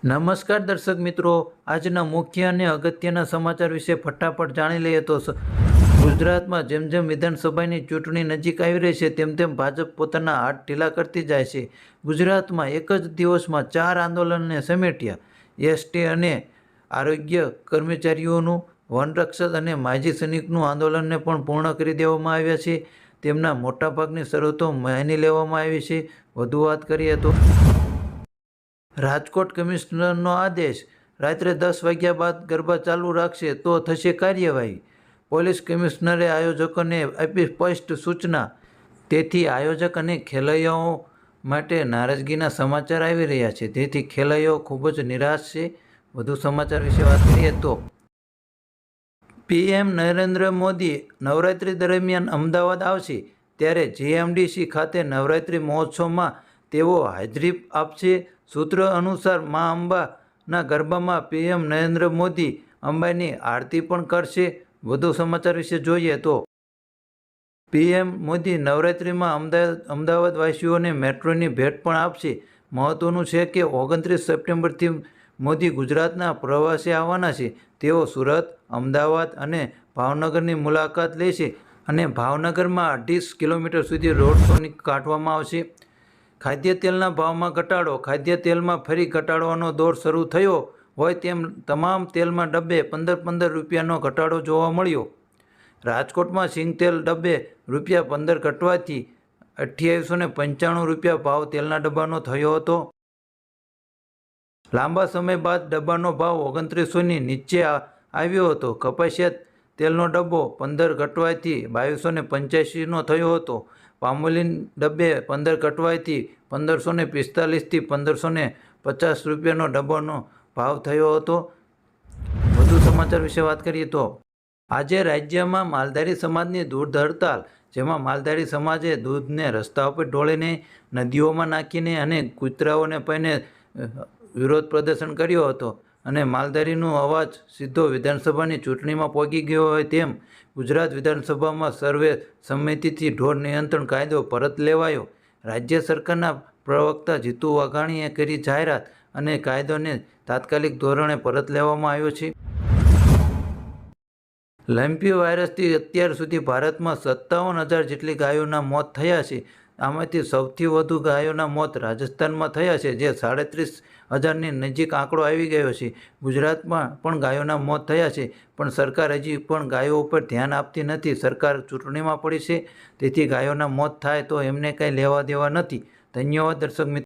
નમસ્કાર દર્શક મિત્રો, આજના મુખ્ય અને અગત્યના સમાચાર વિશે ફટાફટ જાણી લઈએ તો ગુજરાતમાં જેમ જેમ વિધાનસભાની ચૂંટણી નજીક આવી રહી છે તેમ તેમ ભાજપ પોતાના હાથ ઢીલા કરતી જાય છે. ગુજરાતમાં એક જ દિવસમાં 4 આંદોલનને સમેટ્યા. એસટી અને આરોગ્ય કર્મચારીઓનું, વનરક્ષક અને માજી સૈનિકનું આંદોલનને પણ પૂર્ણ કરી દેવામાં આવ્યા છે. તેમના મોટાભાગની શરતો માની લેવામાં આવી છે. વધુ વાત કરીએ તો રાજકોટ કમિશનરનો આદેશ, રાત્રે 10 વાગ્યા બાદ ગરબા ચાલુ રાખશે તો થશે કાર્યવાહી. પોલીસ કમિશનરે આયોજકોને આપી સ્પષ્ટ સૂચના. તેથી આયોજક અને ખેલૈયાઓ માટે નારાજગીના સમાચાર આવી રહ્યા છે. તેથી ખેલૈયાઓ ખૂબ જ નિરાશ છે. વધુ સમાચાર વિશે વાત કરીએ તો પીએમ નરેન્દ્ર મોદી નવરાત્રી દરમિયાન અમદાવાદ આવશે, ત્યારે જીએમડીસી ખાતે નવરાત્રી મહોત્સવમાં તેઓ હાજરી આપશે. સૂત્ર અનુસાર મા અંબાના ગરબામાં પીએમ નરેન્દ્ર મોદી અંબાની આરતી પણ કરશે. વધુ સમાચાર વિશે જોઈએ તો પીએમ મોદી નવરાત્રિમાં અમદાવાદવાસીઓને મેટ્રોની ભેટ પણ આપશે. મહત્વનું છે કે 29 સપ્ટેમ્બરથી મોદી ગુજરાતના પ્રવાસે આવવાના છે. તેઓ સુરત, અમદાવાદ અને ભાવનગરની મુલાકાત લેશે અને ભાવનગરમાં 2.5 કિલોમીટર સુધી રોડ શો કાઢવામાં આવશે. ખાદ્ય તેલના ભાવમાં ઘટાડો, ખાદ્ય તેલમાં ફરી ઘટાડવાનો દોર શરૂ થયો હોય તેમ તમામ તેલમાં ડબ્બે 15 રૂપિયાનો ઘટાડો જોવા મળ્યો. રાજકોટમાં સિંગતેલ ડબ્બે ₹15 ઘટવાથી 2895 રૂપિયા ભાવ તેલના ડબ્બાનો થયો હતો. લાંબા સમય બાદ ડબ્બાનો ભાવ 2900ની નીચે આવ્યો હતો. કપાસિયા તેલનો ડબ્બો 15 ઘટવાથી 2285નો થયો હતો. પામોલીન ડબ્બે 15 ઘટવાથી 1545 થી 1550 રૂપિયાનો ડબ્બાનો ભાવ થયો હતો. વધુ સમાચાર વિશે વાત કરીએ તો આજે રાજ્યમાં માલધારી સમાજની દૂધ હડતાલ, જેમાં માલધારી સમાજે દૂધને રસ્તા ઉપર ઢોળીને, નદીઓમાં નાખીને અને કૂતરાઓને પૈને વિરોધ પ્રદર્શન કર્યો હતો. અને માલધારીનો અવાજ સીધો વિધાનસભાની ચૂંટણીમાં પહોંચી ગયો હોય તેમ ગુજરાત વિધાનસભામાં સર્વે સંમતિથી ઢોર નિયંત્રણ કાયદો પરત લેવાયો. રાજ્ય સરકારના પ્રવક્તા જીતુ વાઘાણીએ કરી જાહેરાત અને કાયદોને તાત્કાલિક ધોરણે પરત લેવામાં આવ્યો છે. લંપી વાયરસથી અત્યાર સુધી ભારતમાં 57,000 જેટલી ગાયોના મોત થયા છે. આમાંથી સૌથી વધુ ગાયોના મોત રાજસ્થાનમાં થયા છે, જે 37,000ની નજીક આંકડો આવી ગયો છે. ગુજરાતમાં પણ ગાયોના મોત થયા છે, પણ સરકાર હજી પણ ગાયો ઉપર ધ્યાન આપતી નથી. સરકાર ચૂંટણીમાં પડી છે, તેથી ગાયોના મોત થાય તો એમને કંઈ લેવા દેવા નથી. ધન્યવાદ દર્શક મિત્રો.